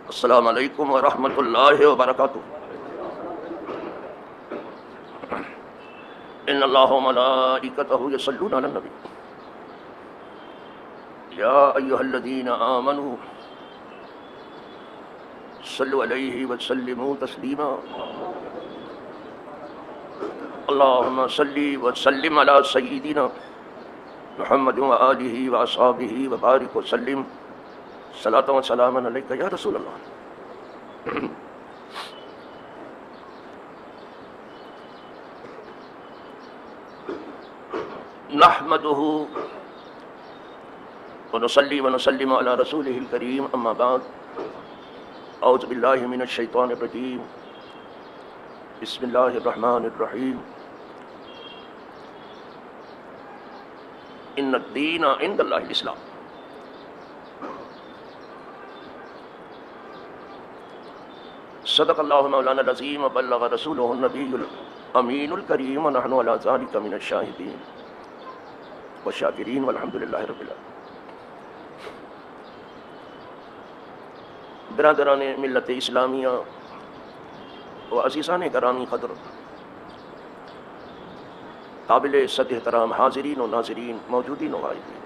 السلام علیکم ورحمۃ اللہ وبرکاتہ۔ ان اللہ وملائکتہ یصلون علی النبی یا ایھا الذین آمنوا صلوا علیہ وسلموا تسلیما۔ اللہم صل وسلم علی سیدنا محمد وآلہ وأصحابہ وبارک وسلم صلاۃ و سلام علیک یا رسول اللہ۔ نحمدہ ونصلی ونسلم علی رسولہ الکریم، اما بعد، اعوذ باللہ من الشیطان الرجیم، بسم اللہ الرحمن الرحیم۔ ان الدین عند اللہ الاسلام۔ صدق اللہ مولانا العظیم وبلغ رسولہ النبی الامین الکریم، ونحن علی ذلک من الشاہدین والشاکرین والحمد للہ رب العالمین۔ برادران ملت اسلامیہ و عزیزان گرامی قدر، قابل صد احترام حاضرین و ناظرین، موجودین و غائبین،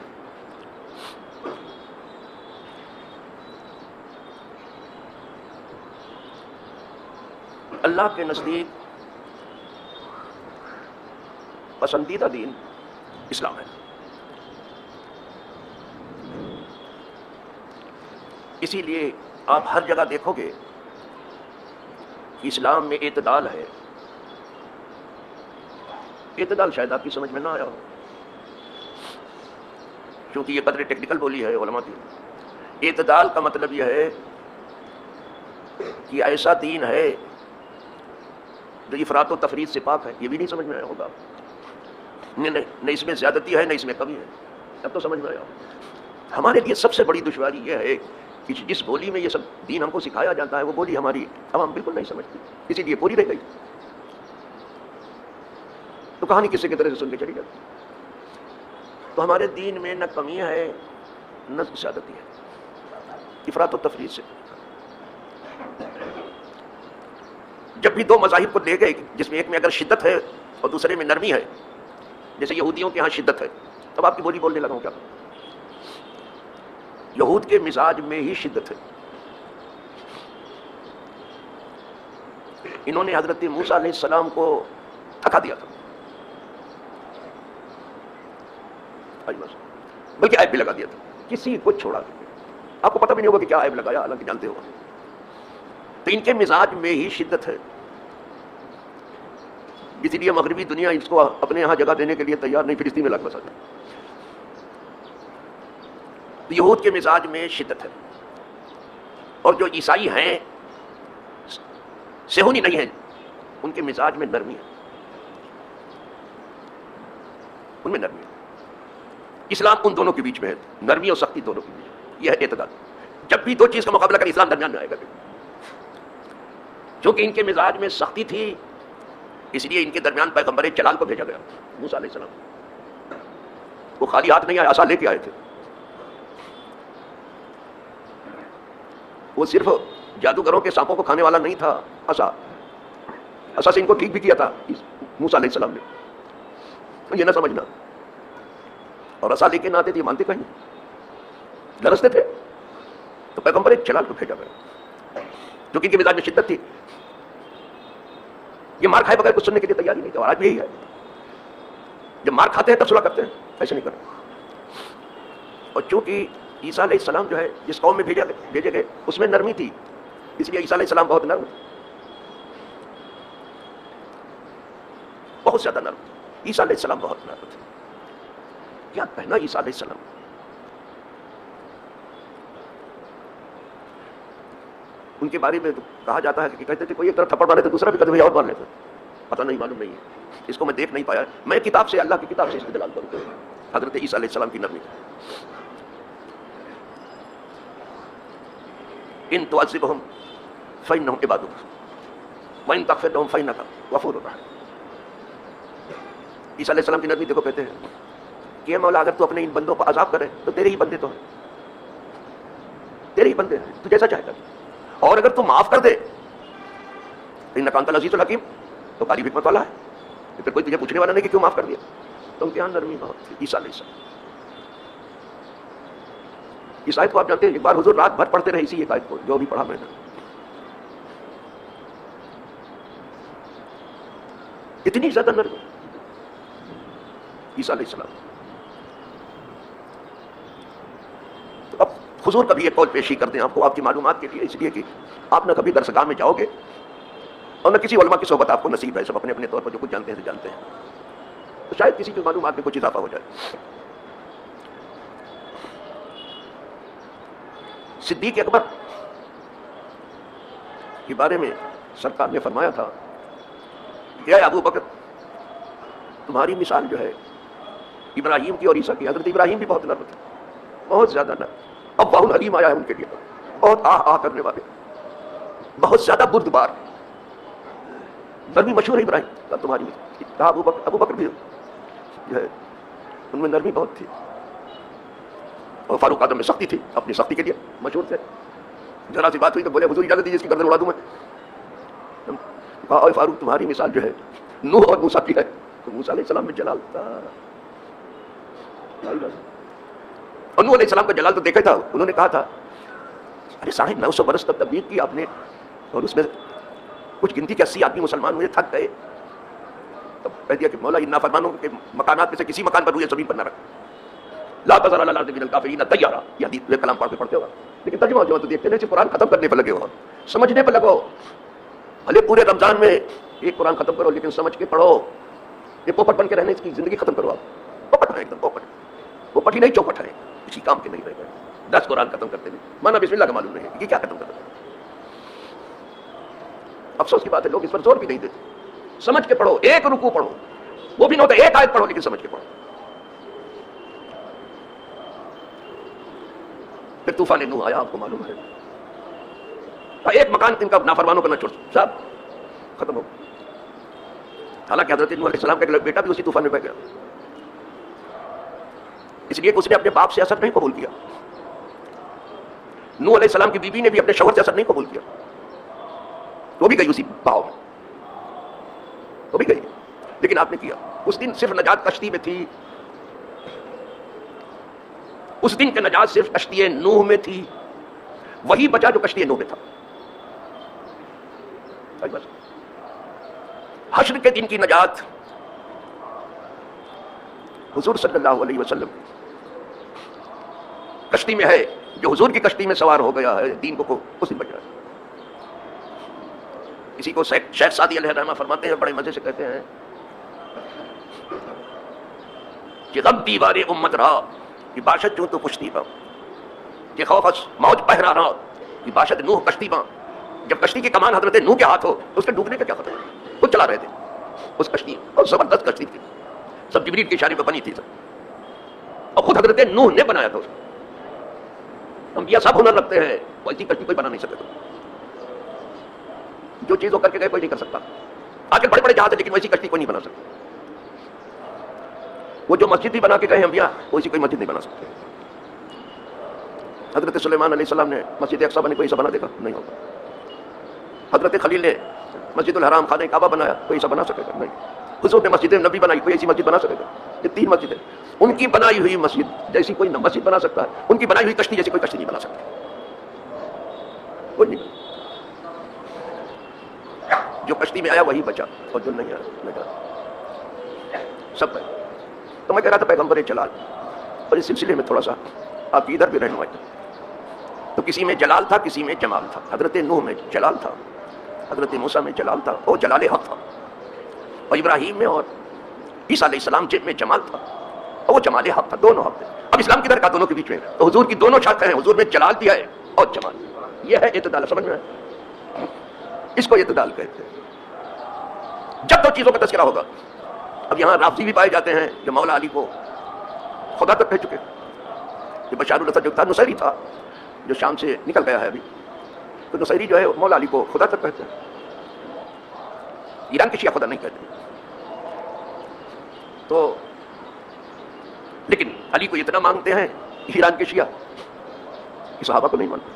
اللہ کے نزدیک پسندیدہ دین اسلام ہے۔ اسی لیے آپ ہر جگہ دیکھو گے کہ اسلام میں اعتدال ہے۔ اعتدال شاید آپ کی سمجھ میں نہ آیا ہو، کیونکہ یہ قدر ٹیکنیکل بولی ہے علماء کی۔ اعتدال کا مطلب یہ ہے کہ ایسا دین ہے جو افراط و تفریط سے پاک ہے۔ یہ بھی نہیں سمجھ میں آیا ہوگا، نہ اس میں زیادتی ہے نہ اس میں کمی ہے۔ اب تو سمجھ میں آیا ہوگا۔ ہمارے لیے سب سے بڑی دشواری یہ ہے کہ جس بولی میں یہ سب دین ہم کو سکھایا جاتا ہے، وہ بولی ہماری عوام بالکل نہیں سمجھتی، اسی لیے پوری رہ گئی۔ تو کہانی کسی کی طرح سے سن کے چلی جاتی۔ تو ہمارے دین میں نہ کمی ہے نہ زیادتی ہے، افراط و تفریط سے۔ جب بھی دو مذاہب کو لے گئے، جس میں ایک میں اگر شدت ہے اور دوسرے میں نرمی ہے، جیسے یہودیوں کے ہاں شدت ہے، اب آپ کی بولی بولنے لگا ہوں کیا؟ یہود کے مزاج میں ہی شدت ہے۔ انہوں نے حضرت موسیٰ علیہ السلام کو تھکا دیا تھا، بلکہ عیب بھی لگا دیا تھا، کسی کو چھوڑا دیا۔ آپ کو پتہ بھی نہیں ہوگا کہ کیا عیب لگایا، حالانکہ جانتے ہو۔ تو ان کے مزاج میں ہی شدت ہے، اس لیے مغربی دنیا اس کو اپنے یہاں جگہ دینے کے لیے تیار نہیں، فلسطین میں لا کے بسا دیا۔ یہود کے مزاج میں شدت ہے، اور جو عیسائی ہیں، صہیونی نہیں ہیں، ان کے مزاج میں نرمی ہے، ان میں نرمی ہے۔ اسلام ان دونوں کے بیچ میں ہے، نرمی اور سختی دونوں کے بیچ میں، یہ ہے اعتدال۔ جب بھی دو چیز کا مقابلہ کریں، اسلام درمیان میں آئے گا۔ چونکہ ان کے مزاج میں سختی تھی، اس لیے ان کے درمیان پیغمبر جلال کو بھیجا گیا، موسیٰ علیہ السلام۔ وہ خالی ہاتھ نہیں آئے، عصا لے کے آئے تھے۔ وہ صرف جادوگروں کے سانپوں کو کھانے والا نہیں تھا، عصا سے ان کو ٹھیک بھی کیا تھا موسیٰ علیہ السلام نے۔ یہ نہ سمجھنا، اور عصا لے کے نہ آتے تھے، مانتے کہیں لرزتے تھے، تو پیغمبر جلال کو بھیجا گیا، جو کہ ان کے مزاج میں شدت تھی۔ یہ مار کھائے بغیر کچھ سننے کے لیے تیار ہی نہیں تھا، اور آج بھی یہی ہے۔ جب مار کھاتے ہیں تب صلح کرتے ہیں، ایسے نہیں کرتے۔ اور چونکہ عیسیٰ علیہ السلام جو ہے، جس قوم میں بھیجے گئے، اس میں نرمی تھی، اس لیے عیسیٰ علیہ السلام بہت نرم تھے، بہت زیادہ نرم تھے۔ عیسیٰ علیہ السلام بہت نرم تھے۔ کیا کہنا عیسیٰ علیہ السلام، ان کے بارے میں کہا جاتا ہے کہ کہتے تھے کوئی ایک طرف تھپڑ مارے تو دوسرا بھی قدم اور مار لیتے، پتہ نہیں، معلوم نہیں ہے، اس کو میں دیکھ نہیں پایا۔ میں کتاب سے، اللہ کی کتاب سے استدلال کروں گا حضرت عیسیٰ علیہ السلام کی نرمی۔ ان تعذبهم فإنهم عبادك وإن تغفر لهم فإنك غفور رحیم۔ عیسیٰ علیہ السلام کی نرمی دیکھو، کہتے ہیں کہ مولا اگر تو اپنے ان بندوں پر عذاب کرے تو تیرے ہی بندے تو ہیں، تیرے ہی بندے ہیں، تو جیسا چاہے کر۔ اور اگر تو معاف کر دے انک انت العزیز الحکیم تو غالب حکمت والا ہے، پھر کوئی تجھے پوچھنے والا نہیں کہ کیوں معاف کر دیا. تو امتحان نرمی بہت تھی عیسیٰ علیہ السلام. اس آیت کو آپ جانتے ہیں، ایک بار حضور رات بھر پڑھتے رہے اسی ایک آیت کو جو بھی پڑھا میں نے. اتنی زیادہ نرمی عیسیٰ علیہ السلام. تو اب حضور کبھی ایک قول پیشی کر دیں آپ کو، آپ کی معلومات کے لیے، اس لیے کہ آپ نہ کبھی درسگاہ میں جاؤ گے اور نہ کسی علماء کی صحبت آپ کو نصیب ہے. سب اپنے اپنے طور پر جو کچھ جانتے ہیں سے جانتے ہیں، تو شاید کسی کی معلومات میں کچھ اضافہ ہو جائے. صدیق اکبر کے بارے میں سرکار نے فرمایا تھا کہ اے ابو بکر، تمہاری مثال جو ہے ابراہیم کی اور عیسیٰ کی. حضرت ابراہیم بھی بہت نرم تھے، بہت زیادہ نرم. اب باہن حلیم آیا ہے ان کے لیے، بہت آہ کرنے والے، بہت زیادہ بردبار. نرمی مشہور ہے ابراہیم کا تمہاری مثال. کہا ابو بکر بھی جو ہے ان میں نرمی بہت تھی. اور فاروق اعظم میں سختی تھی، اپنی سختی کے لیے مشہور تھے. ذرا سی بات ہوئی تو بولے حضور اجازت دیجیے اس کی گردن اڑا دوں میں. کہا اے فاروق، تمہاری مثال جو ہے نوح اور موسیٰ کی ہے. تو موسیٰ علیہ السلام میں جلال تھا، اور نوح علیہ السلام کا جلال تو دیکھا تھا. انہوں نے کہا تھا ارے 950 برس تک تبلیغ کی آپ نے، اور اس میں کچھ گنتی کے 80 آدمی مسلمان ہوئے، تھک گئے. تب کہہ دیا کہ مولا ان نافرمانوں کے مکانات میں سے کسی مکان پر روئے زمین پر نہ رکھ، لا تذر علی الارض من الکافرین دیارا. یہ حدیث میں کلام پڑھ کے پڑھتے ہوگا، لیکن ترجمہ جو تو دیکھتے ہیں قرآن ختم کرنے پر لگے ہو، سمجھنے پر لگو. بھلے پورے رمضان میں ایک قرآن ختم کرو لیکن سمجھ کے پڑھو. یہ پوپٹ بن کے رہنے کی زندگی ختم کرو. آپ پوپٹ ہے، ایک دم پوپٹ. پوپٹ ہی نہیں چوپٹ ہے، کسی کام کے نہیں رہ گئے. 10 قرآن ختم کرتے ہیں، مانا بسم اللہ کا معلوم نہیں ہے یہ کیا ختم کرتے ہیں. افسوس کی بات ہے لوگ اس پر زور بھی نہیں دیتے. سمجھ کے پڑھو، ایک رکوع پڑھو، وہ بھی نہ ہوتا ایک آیت پڑھو لیکن سمجھ کے پڑھو. پھر طوفان نوح آیا، آپ کو معلوم ہے. ایک مکان ان کا نافرمانوں کا نہ چھوڑ صاحب ختم ہو. حالانکہ حضرت نوح علیہ السلام کا بیٹا بھی اسی طوفان میں بہ گیا، اس لیے کہ اس نے اپنے باپ سے اثر نہیں قبول کیا. نوح علیہ السلام کی بیوی نے بھی اپنے شوہر سے اثر نہیں قبول کیا، وہ بھی گئی اسی بہاؤ میں، وہ بھی گئی. لیکن آپ نے کیا. اس دن صرف نجات کشتی میں تھی، اس دن کی نجات صرف کشتی نوح میں تھی. وہی بچا جو کشتی نوح میں تھا. حشر کے دن کی نجات حضور صلی اللہ علیہ وسلم کشتی میں ہے. جو حضور کی کشتی میں سوار ہو گیا ہے دین کو اس دن بچا. اسی کو شیخ سعدی علیہ الرحمہ فرماتے ہیں، بڑے مزے سے کہتے ہیں کہ غم دیوار امت رہا کہ باشد جو تو پشتی پا، کہ خوف موج پہرا رہا کہ باشد نوح کشتی پا. جب کشتی کی کمان حضرت نوح کے ہاتھ ہو تو اس کے ڈوبنے کا کیا خطرہ ہے. خود چلا رہے تھے اس کشتی، اور زبردست کشتی تھی، سب جبریل کے اشارے پہ بنی تھی سب، اور خود حضرت نوح نے بنایا تھا. انبیاء سب ہنر رکھتے ہیں، ویسی کشتی کوئی بنا نہیں سکے. جو چیز وہ کر کے گئے کوئی نہیں کر سکتا. آگے بڑے بڑے جہاز ہیں لیکن ویسی کشتی کوئی نہیں بنا سکتا. وہ جو مسجد بھی بنا کے گئے انبیاء ویسی کوئی مسجد نہیں بنا سکتے. حضرت سلیمان علیہ السلام نے مسجد اقصی بنے، کوئی ایسا بنا دے گا؟ نہیں ہوگا. حضرت خلیل نے مسجد الحرام خانہ کعبہ بنایا، کوئی ایسا بنا سکے گا؟ نہیں. حضور نے مسجد نبی بنائی، کوئی ایسی مسجد بنا سکے گا؟ یہ 3 مسجدیں، ان کی بنائی ہوئی مسجد جیسی کوئی مسجد بنا سکتا ہے، ان کی بنائی ہوئی کشتی جیسی کوئی کشتی نہیں بنا سکتا. کوئی نہیں. جو کشتی میں آیا وہی بچا، اور جو نہیں آیا نہیں سب. تو میں کہہ رہا تھا پیغمبر جلال، اور اس سلسلے میں تھوڑا سا آپ ادھر بھی رہنمائی. تو کسی میں جلال تھا، کسی میں جمال تھا. حضرت نوح میں جلال تھا، حضرت موسیٰ میں جلال تھا، وہ جلال حق تھا. اور ابراہیم میں اور عیسیٰ علیہ السلام میں جمال تھا، اور وہ جمال حق تھا. دونوں حق تھے. اب اسلام کی درکا دونوں کے بیچ میں. تو حضور کی دونوں شاخیں ہیں، حضور میں جلال دیا ہے اور جمال. یہ ہے اعتدال. سمجھ میں آیا؟ اس کو اعتدال کہتے ہیں. جب دو چیزوں کا تذکرہ ہوگا. اب یہاں رافضی بھی پائے جاتے ہیں جو مولا علی کو خدا تک کہہ چکے. یہ بشار الاسد جو تھا نصیری تھا، جو شام سے نکل گیا ہے ابھی، تو نصیری جو ہے مولا علی کو خدا تک کہتے ہیں. ایران کے شیعہ خدا نہیں کہتے. تو لیکن علی کو اتنا مانگتے ہیں ایران کے شیعہ کہ صحابہ کو نہیں مانتے.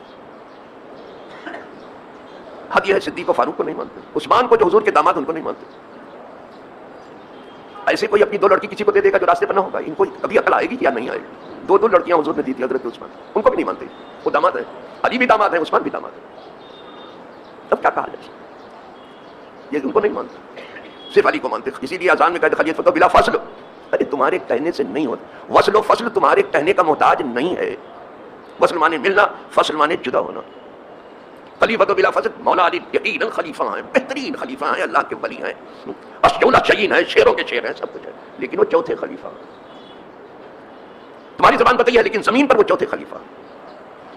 حد یہ ہے صدیق و فاروق کو نہیں مانتے، عثمان کو جو حضور کے داماد ان کو نہیں مانتے. ایسے کوئی اپنی 2 لڑکی کسی کو دے دے گا جو راستے پر نہ ہوگا، ان کو کبھی عقل آئے گی یا نہیں آئے گی؟ 2 لڑکیاں حضور نے دی تھی حضرت عثمان، ان کو بھی نہیں مانتے، وہ داماد ہے، علی بھی داماد ہے، عثمان بھی داماد ہے. اب کیا کہا جائے؟ یہ ان کو نہیں مانتے، صرف علی کو مانتے. اسی لیے اذان میں کہتے خلیفۃ بلا فصل. ارے تمہارے کہنے سے نہیں ہوتا، وصل و فصل تمہارے کہنے کا محتاج نہیں ہے. وصل مانے ملنا، فصل مانے جدا ہونا. خلیفۃ بلا فصل، مولا علی یقیناً خلیفہ ہیں، بہترین خلیفہ ہیں، اللہ کے ولی ہیں، اشجع شعین ہیں، شیروں کے شیر ہیں، سب کچھ ہے، لیکن وہ چوتھے خلیفہ. تمہاری زبان بتائی ہے لیکن زمین پر وہ چوتھے خلیفہ.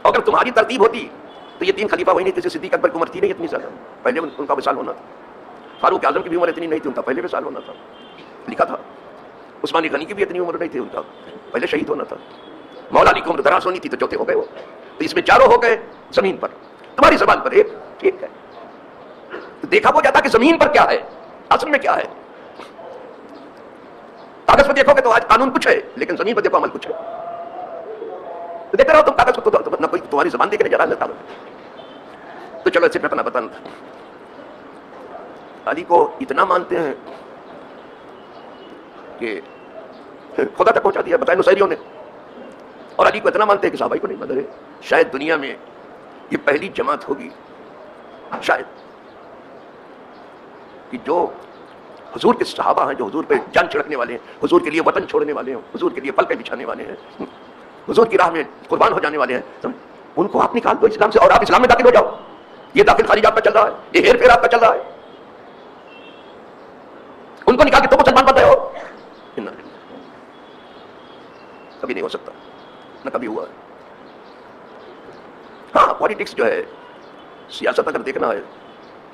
اگر تمہاری ترتیب ہوتی تو یہ 3 خلیفہ وہی نہیں تھے. صدیق اکبر کی عمر تھی نہیں اتنی زیادہ، پہلے ان کا وصال ہونا تھا. فاروق اعظم کی بھی عمر اتنی نہیں تھی، ان کا پہلے وصال ہونا تھا، لکھا تھا. عثمان غنی کی بھی اتنی عمر نہیں تھی، ان کا پہلے شہید ہونا تھا. مولا علی کی عمر دراز ہونی تھی تو چوتھے ہو گئے وہ. تو اس میں 4 ہو گئے زمین پر، تمہاری زبان پر ایک. ٹھیک ہے، تو دیکھا وہ جاتا کہ زمین پر کیا ہے، اصل میں کیا ہے. کاغذ پر دیکھو گے تو آج قانون کچھ ہے، لیکن زمین پر دیکھو عمل کچھ ہے. تو دیکھ رہا ہو تم کاغذ کو، نہ کوئی تمہاری زبان دیکھنے جا رہا ہے. تو چلو اسے اپنا بتانا. علی کو اتنا مانتے ہیں کہ خدا تک پہنچا دیا، بتائیں نصیریوں نے. اور علی کو اتنا مانتے ہیں کہ صحابہ کو نہیں مانتے. شاید دنیا میں یہ پہلی جماعت ہوگی، شاید، کہ جو حضور کے صحابہ ہیں، جو حضور پہ جان چھڑکنے والے ہیں، حضور کے لیے وطن چھوڑنے والے ہیں، حضور کے لیے پلکیں بچھانے والے ہیں، حضور کی راہ میں قربان ہو جانے والے ہیں، ان کو آپ نکال دو اسلام سے اور آپ اسلام میں داخل ہو جاؤ. یہ داخل خارج آپ کا چل رہا ہے، یہ ہیر پھیر آپ کا چل رہا ہے. ان کو نکال کے تو مسلمان بن رہے ہو. کبھی نہیں ہو سکتا، نہ کبھی ہوا ہے. ہاں پالیٹکس جو ہے، سیاست اگر دیکھنا ہے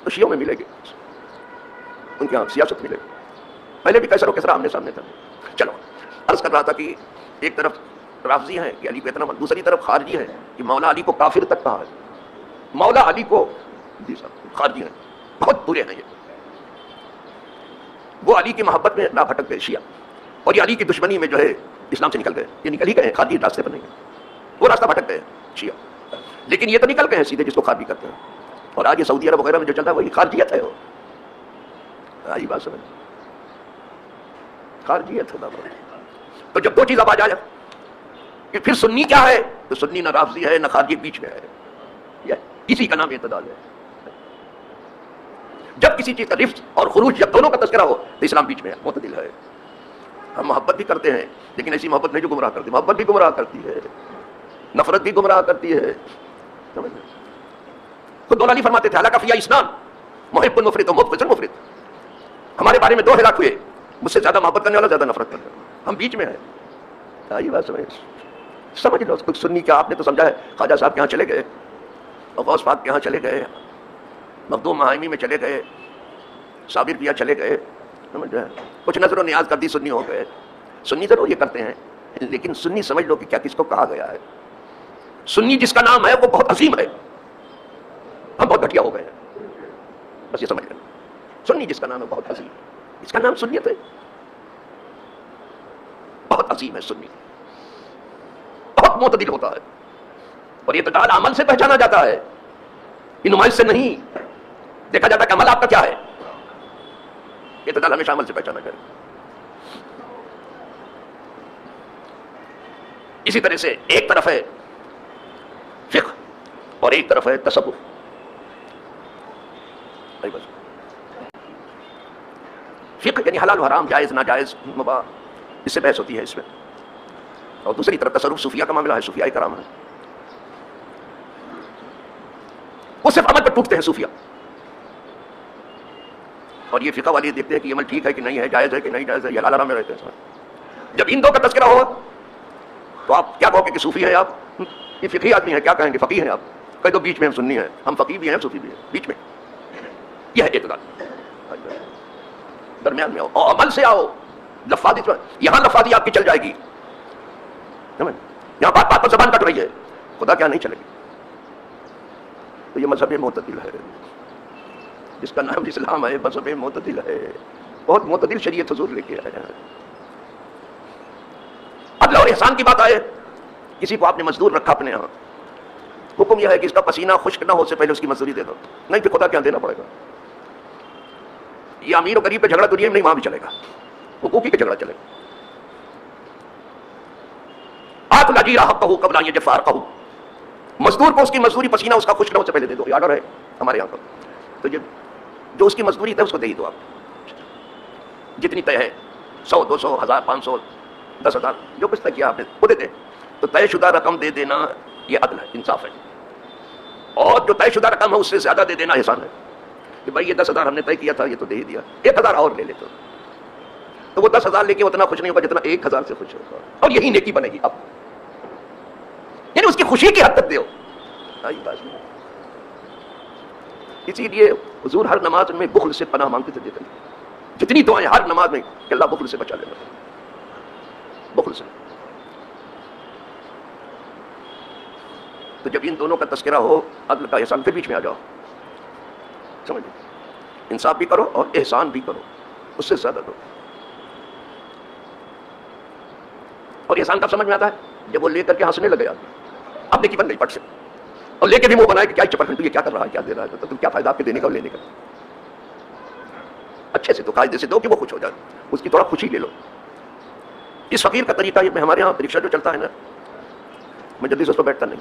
تو شیعوں میں ملے گی، ان کے یہاں سیاست ملے گی. پہلے بھی کیسر و کسرا آمنے سامنے تھا. چلو عرض کر رہا تھا کہ ایک طرف رافضی ہیں کہ علی کو اتنا، دوسری طرف خارجی ہے کہ مولا علی کو کافر تک کہا ہے. مولا علی کو خارجی ہیں، بہت برے ہیں یہ. وہ علی کی محبت میں نہ بھٹک گئے شیعہ، اور یہ علی کی دشمنی میں جو ہے اسلام سے نکل گئے. یہ نکل ہی گئے، خارجی راستے پر نہیں گئے، وہ راستہ بھٹک گئے شیعہ. لیکن یہ تو نکل گئے ہیں سیدھے جس کو خارجی کرتے ہیں. اور آج یہ سعودی عرب وغیرہ میں جو چل رہا ہے وہی خارجیت ہے. وہ آئی بات سمجھ، خارجیت ہے. تو جب 2 چیز اب آ جائے کہ پھر سنی کیا ہے، تو سنی نہ رافضی ہے نہ خارجی، بیچ میں ہے. اسی کا نام اعتدال ہے. جب کسی چیز کا رفض اور خروج، جب دونوں کا تذکرہ ہو تو اسلام بیچ میں ہے، معتدل ہے. ہم محبت بھی کرتے ہیں لیکن ایسی محبت نہیں جو گمراہ کرتی. محبت بھی گمراہ کرتی ہے، نفرت بھی گمراہ کرتی ہے. خود مولا علی فرماتے تھے حلقہ فی اسنان محب المفرط و مبغض المفرط. ہمارے بارے میں 2 ہلاک ہوئے، مجھ سے زیادہ محبت کرنے والا، زیادہ نفرت کرنے والا. ہم بیچ میں ہیں. یہ بات سمجھ لو. سنی کیا آپ نے تو سمجھا ہے، خواجہ صاحب کے یہاں چلے گئے، غوث پاک کے یہاں چلے گئے، مخدوم معامی میں چلے گئے، صابر پیا چلے گئے، سمجھ رہے ہیں، کچھ نظر و نیاز کر دی، سنی ہو گئے. سنی ضرور یہ کرتے ہیں، لیکن سنی سمجھ لو کہ کیا کس کو کہا گیا ہے. سنی جس کا نام ہے وہ بہت عظیم ہے. ہم بہت گھٹیا ہو گئے ہیں، بس یہ سمجھ لیں. سنی جس کا نام ہے بہت عظیم، اس کا نام سنیت ہے. بہت عظیم ہے سنی، بہت معتدل ہوتا ہے. اور یہ اعتدال عمل سے پہچانا جاتا ہے، یہ نمائش سے نہیں. دیکھا جاتا کہ عمل آپ کا کیا ہے. اعتدال ہمیشہ عمل سے پہچانا جائے. اسی طرح سے ایک طرف ہے فقہ اور ایک طرف ہے تصور. فقہ یعنی حلال و حرام، جائز ناجائز، مباح، اس سے بحث ہوتی ہے اس میں. اور دوسری طرف تصرف صوفیہ کا معاملہ ہے، صوفیاء کرام ہے، وہ صرف عمل پر ٹوٹتے ہیں صوفیہ. اور یہ فقہ والے دیکھتے ہیں کہ یہ عمل ٹھیک ہے کہ نہیں ہے، جائز ہے کہ نہیں جائز ہے، یہ حلال حرام میں رہتے ہیں. جب ان 2 کا تذکرہ ہوگا تو آپ کیا کہو گے کہ صوفی ہیں آپ، یہ فقہی آدمی ہیں، کیا کہیں گے فقیہ ہیں آپ. کہیں تو بیچ میں ہم سنی ہیں، ہم فقیہ بھی ہیں صوفی بھی ہیں، بیچ میں. یہ ہے اعتدال، درمیان میں آؤ اور عمل سے آؤ. لفاظی یہاں لفاظی آپ کی چل جائے گی، یہاں بات بات پر زبان کٹ رہی ہے، خدا کیا نہیں چلے گی. تو یہ مذہب معتدل ہے، جس کا نام اسلام ہے، مذہب معتدل ہے. بہت معتدل شریعت حضور لے کے آئے ہیں. عدل اور احسان کی بات آئے، کسی کو آپ نے مزدور رکھا اپنے یہاں، حکم یہ ہے کہ اس کا پسینہ خشک نہ ہو سے پہلے اس کی مزدوری دے دو، نہیں پھر خدا کیا دینا پڑے گا. یہ امیر و غریب پہ جھگڑا دنیا میں نہیں، وہاں بھی چلے گا، حقوقی پہ جھگڑا چلے گا. آت الاجیر حقہ قبل ان یجف عرقہ، مزدور کو اس کی مزدوری پسینہ اس کا خشک نہ ہو سے پہلے دے دو. یہ آرڈر ہے ہمارے یہاں پر. تو جو اس کی مزدوری ہے اس کو دے ہی دو، آپ جتنی طے ہے 100 200 1000 500 10,000 جو کچھ طے کیا آپ نے وہ دے دیں. تو طے شدہ رقم دے دینا یہ عدل ہے، انصاف ہے. اور جو طے شدہ رقم ہے اس سے زیادہ دے دینا احسان ہے کہ بھائی یہ 10,000 ہم نے طے کیا تھا، یہ تو دے ہی دیا، 1,000 اور لے لیتے. تو وہ 10,000 لے کے اتنا خوش نہیں ہوگا جتنا 1,000 سے خوش ہوگا، اور یہی نیکی بنے گی. اب یعنی اس کی خوشی کی حد تک دیو. اسی لیے حضور ہر نماز میں بخل سے پناہ مانگتے تھے. دیتے جتنی دعائیں ہر نماز میں کہ اللہ بخل سے بچا لینا، بخل سے. تو جب ان دونوں کا تذکرہ ہو، عدل کا احسان، پھر بیچ میں آ جاؤ. سمجھ لو، انصاف بھی کرو اور احسان بھی کرو، اس سے زیادہ کرو. اور احسان کب سمجھ میں آتا ہے؟ جب وہ لے کر کے ہنسنے لگے آدمی. اب دیکھی بن گئی پٹ سے، اور لے کے بھی منہ بنائے کہ کیا چپڑ یہ کیا کر رہا ہے، کیا دے رہا ہے، تو تم کیا فائدہ آپ کے دینے کا اور لینے کا. اچھے سے تو قاعدے سے دو کہ وہ خوش ہو جائے، اس کی تھوڑا خوشی لے لو. اس فقیر کا طریقہ یہ ہمارے یہاں رکشہ جو چلتا ہے نا، میں جلدی سے اس پر بیٹھتا نہیں.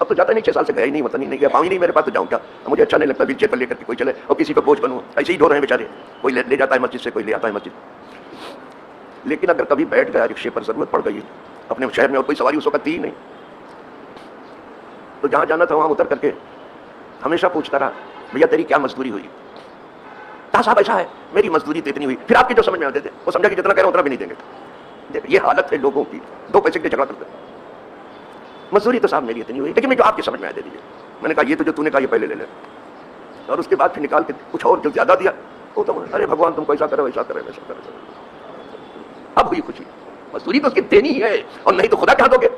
اب تو جاتا نہیں، 6 سال سے گیا ہی نہیں، وطن ہی نہیں گیا، پاؤں ہی نہیں میرے پاس، تو جاؤں کیا. مجھے اچھا نہیں لگتا ویل چیئر پر لے کر کے کوئی چلے اور کسی کو بوجھ بنوں. ایسے ہی ڈھو رہے ہیں بیچارے، کوئی لے جاتا ہے مسجد سے، کوئی لے آتا ہے مسجد. لیکن اگر کبھی بیٹھ گیا رکشے پر، ضرورت پڑ گئی اپنے شہر میں اور کوئی سواری اس وقت تھی ہی نہیں، تو جہاں جانا تھا وہاں اتر کر کے ہمیشہ پوچھتا رہا بھیا تیری کیا مزدوری ہوئی. کہا صاحب ایسا ہے میری مزدوری تو اتنی ہوئی. پھر آپ کی جو سمجھ میں آتے تھے وہ سمجھا کہ جتنا کہہ رہا ہوں اتنا بھی نہیں دیں گے. یہ حالت ہے لوگوں کی، 2 پیسے کے جھگڑا کرتے ہیں. مزدوری تو صاحب میری اتنی ہوئی، لیکن میں جو آپ کی سمجھ میں آ دے دیجیے. میں نے کہا یہ تو جو تو نے کہا یہ پہلے لے لے، اور اس کے بعد پھر نکال کے کچھ اور جو زیادہ دیا وہ تو ارے بھگوان تم کو ایسا کرو ایسا کرے ویسا کرے. اب ہوئی خوشی. مزدوری تو اس کی دینی ہے، اور نہیں تو خدا کہاں دو گے.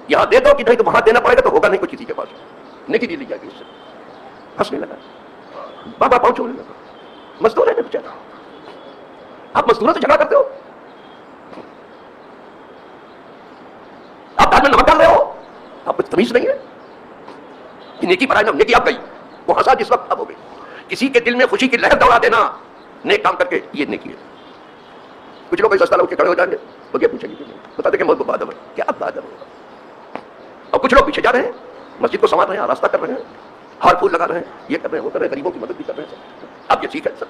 یہاں دے دو کہ نہیں تو وہاں دینا پڑے گا، تو ہوگا نہیں کچھ کسی کے پاس. نیکی دی جائے گی اس سے. ہنسنے لگا، بابا پہنچو نہیں لگا. مزدور ہے نا بیچارہ، آپ مزدوروں سے جھگڑا کرتے ہو، آپ دال میں نمک ڈال رہے ہو، آپ کو تمیز نہیں ہے. نیکی برائے نہ نیکی آپ گئی، وہ ہنسا جس وقت اب ہو گئی. کسی کے دل میں خوشی کی لہر دوڑا دینا نیک کام کر کے، یہ نیکی ہے. کچھ لوگ ایسا اٹھ کے کھڑے ہو جائیں گے، وہ کیا پوچھیں گے، بتا دیں کہ بہت بادم ہے، کیا بادم ہے. اور کچھ لوگ پیچھے جا رہے ہیں، مسجد کو سنوار رہے ہیں، راستہ کر رہے ہیں، ہار پھول لگا رہے ہیں، یہ کر رہے ہیں وہ کر رہے ہیں، غریبوں کی مدد بھی کر رہے ہیں. اب یہ ٹھیک ہے سر.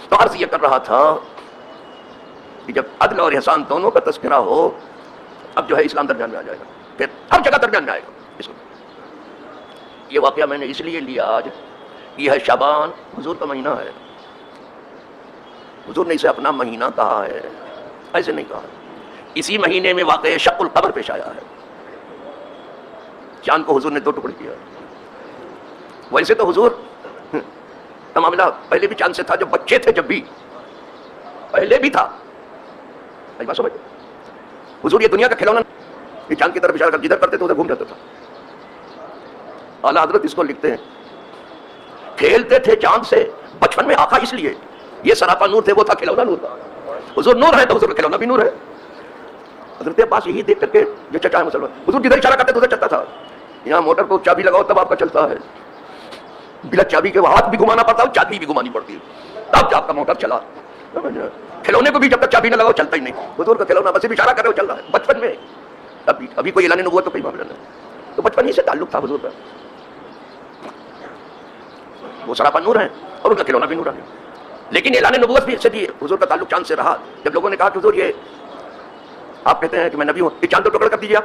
تو عرض یہ کر رہا تھا کہ جب عدل اور احسان دونوں کا تذکرہ ہو، اب جو ہے اسلام درمیان میں آ جائے گا، پھر ہر جگہ درمیان میں آئے گا. یہ واقعہ میں نے اس لیے لیا آج، یہ ہے شعبان، حضور کا مہینہ ہے. حضور نے اسے اپنا مہینہ کہا ہے، ایسے نہیں کہا. اسی مہینے میں واقع شق القمر پیش آیا ہے. چاند کو حضور نے 2 ٹکڑے کیا. ویسے تو حضور کا معاملہ پہلے بھی چاند سے تھا، جب بچے تھے، جب بھی پہلے بھی تھا. بات سمجھ، حضور یہ دنیا کا کھلونا، یہ چاند کی طرف اشارہ کر جدھر کرتے تو ادھر گھوم جاتا تھا. اعلیٰ حضرت اس کو لکھتے ہیں، کھیلتے تھے چاند سے بچپن میں آقا، اس لیے یہ سراپا نور تھے، وہ تھا کھلونا نور. حضور نور ہے تو حضور کا کھلونا بھی نور ہے. حضرت عباس یہی دیکھ کر کے جو چچا ہے مسلمان، حضور جدھر اشارہ کرتے تو ادھر چلتا تھا. یہاں موٹر کو چابی لگاؤ تب آپ کا چلتا ہے، بلا چابی کے ہاتھ بھی گھمانا پڑتا ہے، چابی بھی گھمانی پڑتی ہے، تب جب آپ کا موٹر چلا. کھلونے کو بھی جب تک چابی نہ لگاؤ چلتا ہی نہیں. حضور کا کھلونا بس اشارہ کر رہے ہو چل رہا ہے بچپن میں. ابھی کوئی اعلان نبوت تو کوئی معاملہ نہیں، تو بچپن ہی سے تعلق تھا حضور کا. وہ سراپا نور ہے اور ان کا کھلونا بھی نور ہے. لیکن اعلان نبوت بھی سے بھی حضور کا تعلق چاند سے رہا. جب لوگوں نے کہا کہ حضور یہ آپ کہتے ہیں کہ میں نبی ہوں، یہ چاند 2 ٹکڑے کر دیجیے آپ.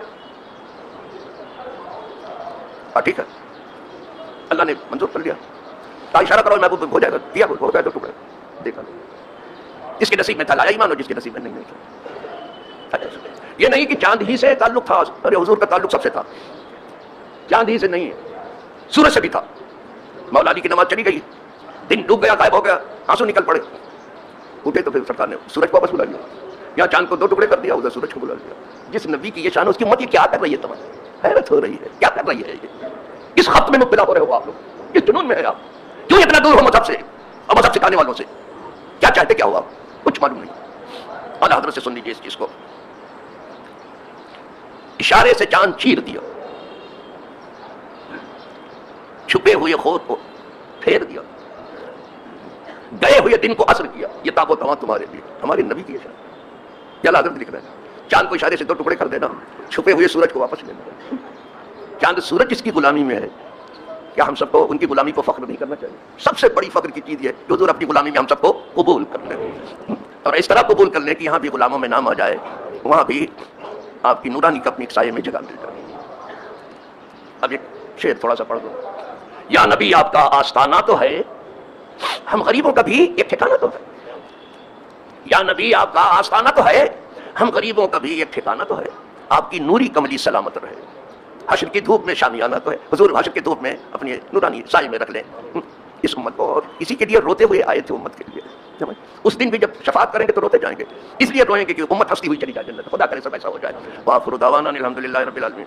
ٹھیک ہے، اللہ نے منظور کر لیا. اشارہ کرو محبوب ہو جائے گا، دیا ہو گیا 2 ٹکڑے. دیکھا جس کے نصیب میں تھا لایا ایمان، اور جس کے نصیب میں نہیں تھا. یہ نہیں کہ چاند ہی سے تعلق تھا، ارے حضور کا تعلق سب سے تھا. چاند ہی سے نہیں ہے، سورج سے بھی تھا. مولا علی کی نماز چلی گئی، دن ڈوب گیا، غائب ہو گیا، آنسو نکل پڑے. اٹھے تو پھر سرکار نے سورج کو واپس بلا لیا. یہاں چاند کو 2 ٹکڑے کر دیا، ادھر سورج کو بلا لیا. جس نبی کی یہ شان، اس کی امت یہ کیا کر رہی ہے؟ تمہیں حیرت ہو رہی ہے کیا کر رہی ہے؟ اس خط میں مبتلا ہو رہے ہو آپ لوگ، اس جنون میں ہے آپ. کیوں اتنا دور ہو مذہب سے اور مذہب سکھانے والوں سے؟ کیا چاہتے کیا ہوا؟ کچھ معلوم نہیں. اعلیٰ حضرت سے سن لیجیے اس چیز کو. اشارے سے چاند چیر دیا، چھپے ہوئے خود کو پھیر دیا، گئے ہوئے دن کو عصر کیا۔ یہ تاب و تواں تمہارے لیے، ہمارے نبی کی اشارہ کیا حضرت لکھ رہے ہیں۔ چاند کو اشارے سے 2 ٹکڑے کر دینا، چھپے ہوئے سورج کو واپس لینا۔ چاند سورج جس کی غلامی میں ہے، کیا ہم سب کو ان کی غلامی کو فخر نہیں کرنا چاہیے؟ سب سے بڑی فخر کی چیز یہ کہ حضور اپنی غلامی میں ہم سب کو قبول کر لیں، اور اس طرح قبول کر لیں کہ یہاں بھی غلاموں میں نام آ جائے، وہاں بھی آپ کی نورانی کا اپنی سائے میں جگہ مل جائے۔ اب ایک شعر تھوڑا سا پڑھ دو۔ یا نبی آپ کا آستانہ تو ہے، ہم غریبوں کا بھی ایک ٹھکانہ تو ہے۔ یا نبی آپ کا آستانہ تو ہے، ہم غریبوں کا بھی ایک ٹھکانہ تو ہے۔ آپ کی نوری کملی سلامت رہے، حشر کی دھوپ میں شامیانہ تو ہے۔ حضور حشر کی دھوپ میں اپنی نورانی سائے میں رکھ لیں اس امت کو، اور اسی کے لیے روتے ہوئے آئے تھے امت کے لیے۔ اس دن بھی جب شفاعت کریں گے تو روتے جائیں گے، اس لیے روئیں گے کہ امت ہستی ہوئی چلی جائے جنت۔ خدا کرے سب ایسا ہو جائے۔ وآخر دعوانا الحمدللہ رب العالمین۔